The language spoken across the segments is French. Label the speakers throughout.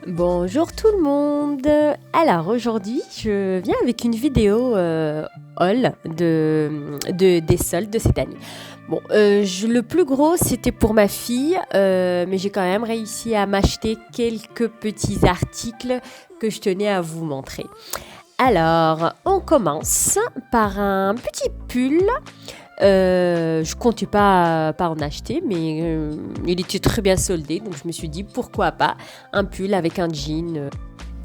Speaker 1: Bonjour tout le monde. Alors aujourd'hui, je viens avec une vidéo haul des soldes de cette année. Bon, le plus gros c'était pour ma fille, mais j'ai quand même réussi à m'acheter quelques petits articles que je tenais à vous montrer. Alors, on commence par un petit pull. Je comptais pas en acheter, mais il était très bien soldé, donc je me suis dit pourquoi pas un pull avec un jean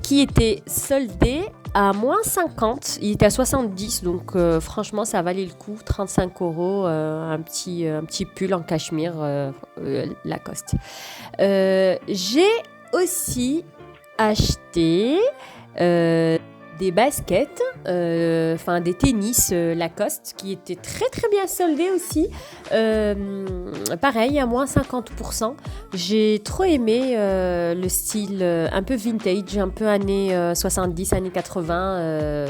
Speaker 1: qui était soldé à moins 50. Il était à 70, donc franchement ça valait le coup. 35 euros, un petit pull en cachemire Lacoste. J'ai aussi acheté des baskets, des tennis Lacoste qui étaient très très bien soldés aussi. Pareil, à moins 50%. J'ai trop aimé le style un peu vintage, un peu années 70, années 80.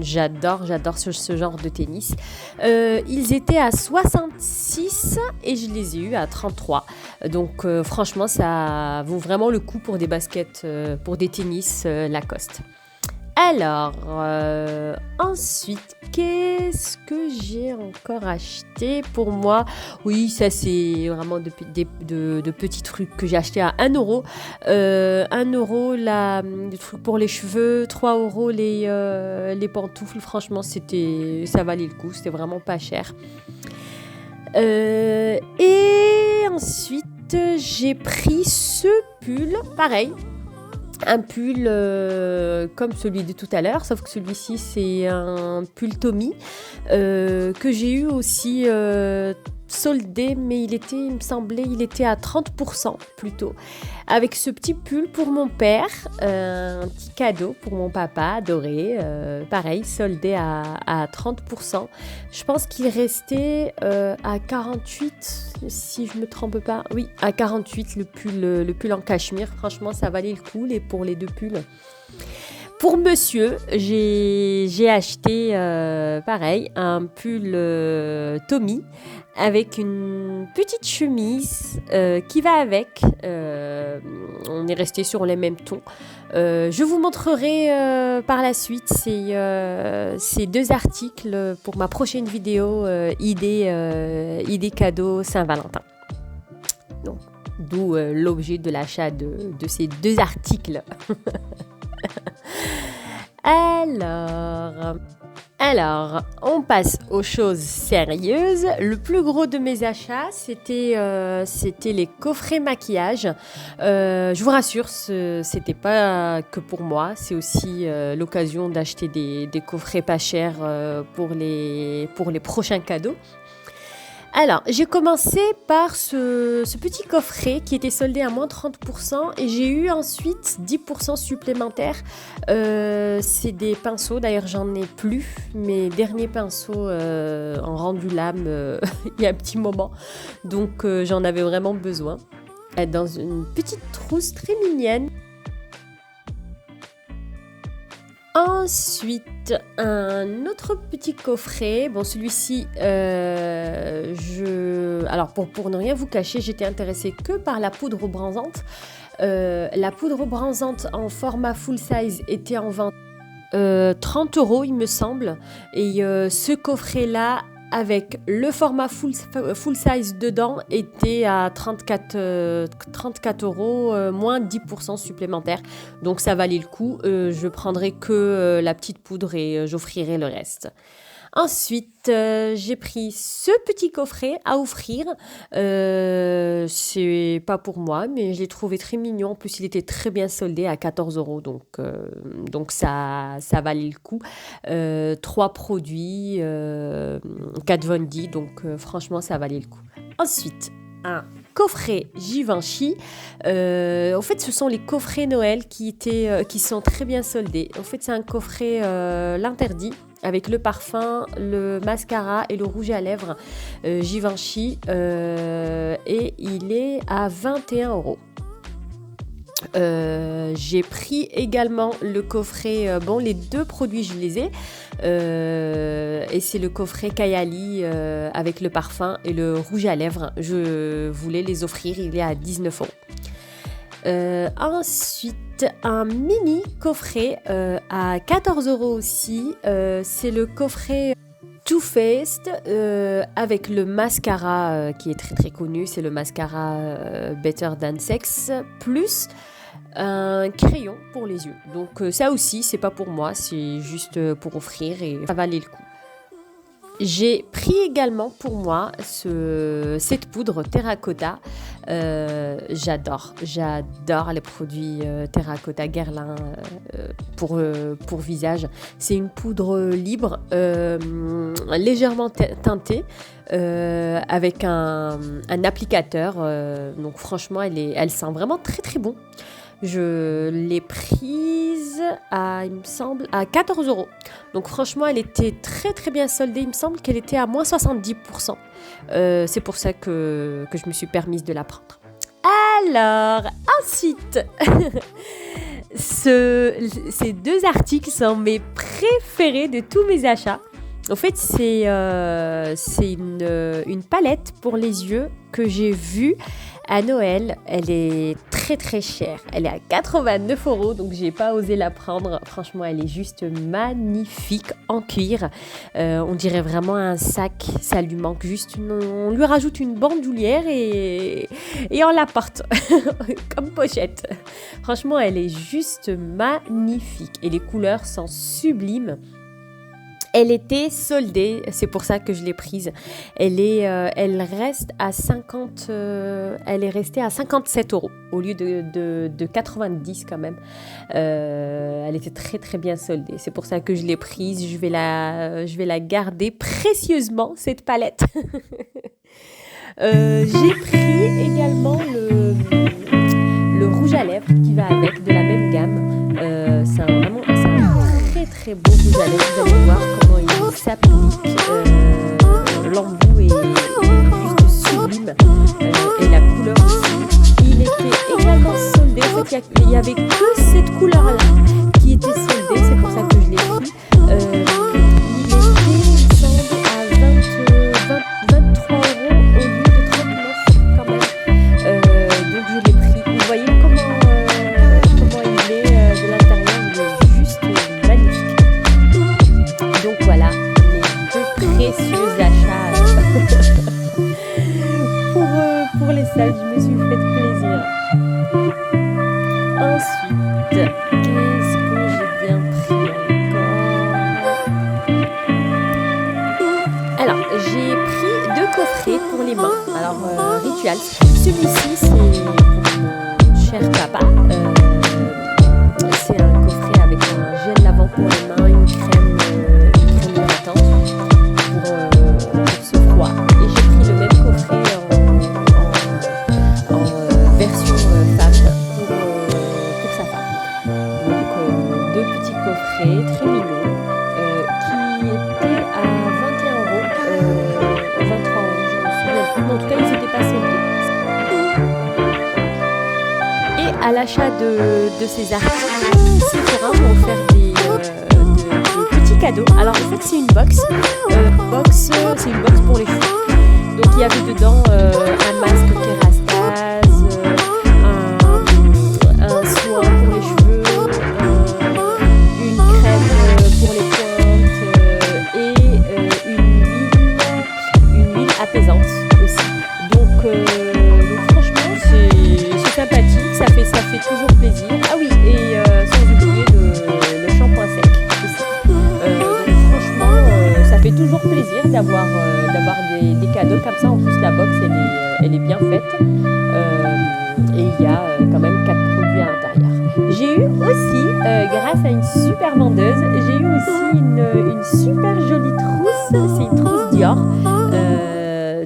Speaker 1: J'adore ce genre de tennis. Ils étaient à 66 et je les ai eus à 33. Donc franchement, ça vaut vraiment le coup pour des baskets, pour des tennis Lacoste. Alors, ensuite, qu'est-ce que j'ai encore acheté pour moi? Oui, ça c'est vraiment de petits trucs que j'ai acheté à 1 euro. 1 euro des trucs pour les cheveux, 3 euros les pantoufles. Franchement, ça valait le coup, c'était vraiment pas cher. Et ensuite, j'ai pris ce pull, pareil. Un pull comme celui de tout à l'heure, sauf que celui-ci c'est un pull Tommy que j'ai eu aussi soldé, mais il me semblait, il était à 30% plutôt. Avec ce petit pull pour mon père, un petit cadeau pour mon papa adoré, pareil, soldé à 30%. Je pense qu'il restait à 48, si je me trompe pas. Oui, à 48 le pull en cachemire. Franchement, ça valait le coup pour les deux pulls. Pour monsieur, j'ai acheté pareil un pull Tommy avec une petite chemise qui va avec. On est resté sur les mêmes tons. Je vous montrerai par la suite ces deux articles pour ma prochaine vidéo idée cadeau Saint-Valentin. Donc, d'où l'objet de l'achat de ces deux articles. Alors, on passe aux choses sérieuses. Le plus gros de mes achats, c'était les coffrets maquillage. Je vous rassure, c'était pas que pour moi. C'est aussi l'occasion d'acheter des coffrets pas chers pour les prochains cadeaux. Alors, j'ai commencé par ce petit coffret qui était soldé à moins 30% et j'ai eu ensuite 10% supplémentaires. C'est des pinceaux, d'ailleurs j'en ai plus. Mes derniers pinceaux ont rendu l'âme il y a un petit moment. Donc j'en avais vraiment besoin. Dans une petite trousse très mignonne. Ensuite, un autre petit coffret. Bon, celui-ci, alors pour ne rien vous cacher, j'étais intéressée que par la poudre bronzante. La poudre bronzante en format full size était en vente 30 euros, il me semble. Et ce coffret-là, avec le format full size dedans, était à 34 euros, moins 10% supplémentaire. Donc ça valait le coup. Je prendrai que la petite poudre et j'offrirai le reste. Ensuite, j'ai pris ce petit coffret à offrir. C'est pas pour moi, mais je l'ai trouvé très mignon. En plus, il était très bien soldé à 14 euros. Donc ça valait le coup. 3 produits, 4 Vondi. Donc franchement, ça valait le coup. Ensuite, un coffret Givenchy. En fait, ce sont les coffrets Noël qui sont très bien soldés. En fait, c'est un coffret l'interdit avec le parfum, le mascara et le rouge à lèvres Givenchy et il est à 21 euros. J'ai pris également le coffret, les deux produits je les ai et c'est le coffret Kayali avec le parfum et le rouge à lèvres. Je voulais les offrir, il est à 19 euros. Ensuite, un mini coffret à 14 € aussi. C'est le coffret Too Faced avec le mascara qui est très très connu. C'est le mascara Better Than Sex plus un crayon pour les yeux. Donc ça aussi, c'est pas pour moi, c'est juste pour offrir et ça valait le coup. J'ai pris également pour moi cette poudre terracotta. J'adore les produits terracotta Guerlain pour visage. C'est une poudre libre, légèrement teintée, avec un applicateur. Donc franchement, elle sent vraiment très très bon. Je l'ai prise il me semble, à 14 €. Donc franchement, elle était très très bien soldée. Il me semble qu'elle était à moins 70%. C'est pour ça que je me suis permise de la prendre. Alors, ensuite, ces deux articles sont mes préférés de tous mes achats. En fait, c'est une palette pour les yeux que j'ai vue à Noël. Elle est très très chère. Elle est à 89 €, donc j'ai pas osé la prendre. Franchement, elle est juste magnifique en cuir. On dirait vraiment un sac. Ça lui manque juste on lui rajoute une bandoulière et on la porte comme pochette. Franchement, elle est juste magnifique et les couleurs sont sublimes. Elle était soldée, c'est pour ça que je l'ai prise. Elle reste à elle est restée à 57 € au lieu de 90 quand même. Elle était très très bien soldée. C'est pour ça que je l'ai prise. Je vais la garder précieusement, cette palette. J'ai pris également le rouge à lèvres qui va avec, de la même gamme. C'est un très très beau rouge à lèvres. Vous allez voir comment il s'applique. L'embout est juste sublime. Et la couleur aussi. Il était également soldé. En fait, il n'y avait que cette couleur-là qui était soldée. C'est pour ça que je l'ai pris. Il était, il me semble, à 23 € au lieu de 39 quand même. Donc je l'ai pris. Vous voyez comment il est de l'intérieur. Il est juste magnifique. Donc voilà, mes deux précieux achats pour les salles. Je me suis fait plaisir. Ensuite, qu'est-ce que j'ai bien pris encore? Alors, j'ai pris 2 coffrets pour les mains. Alors, Rituals. Celui-ci, c'est pour mon cher papa. C'est un coffret avec un gel lavant pour les mains, une crème hydratante pour ce froid. Et j'ai pris le même coffret en version femme pour sa femme. Donc 2 petits coffrets très mignons qui étaient à 21 €, 23 €, je me souviens plus. En tout cas, ils n'étaient pas soldés. Et à l'achat de ces articles, Sephora m'a offert des petits cadeaux. Alors en fait, c'est une box. C'est une box pour les cheveux. Donc il y avait dedans un masque Kerastase, un soin pour les cheveux, une crème pour les pointes et une huile apaisante aussi. Donc franchement, c'est sympathique, ça fait toujours plaisir. Ah oui, et sans oublier le shampoing sec aussi. Donc franchement, ça fait toujours plaisir d'avoir des cadeaux comme ça. En plus, la box, elle est bien faite. Et il y a quand même 4 produits à l'intérieur. J'ai eu aussi, grâce à une super vendeuse, j'ai eu aussi une super jolie trousse. C'est une trousse Dior.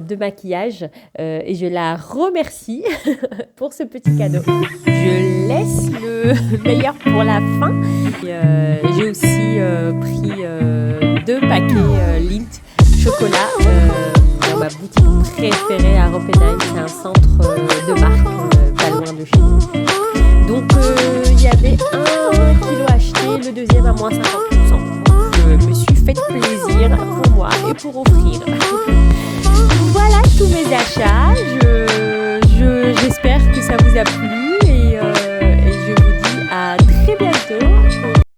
Speaker 1: De maquillage et je la remercie pour ce petit cadeau. Je laisse le meilleur pour la fin. J'ai aussi pris 2 paquets Lindt chocolat dans ma boutique préférée à Oppenheim. C'est un centre de marque pas loin de chez nous. Donc il y avait 1 kilo acheté, le deuxième à moins 50%. Je me suis fait plaisir pour moi et pour offrir. Voilà tous mes achats. J'espère que ça vous a plu.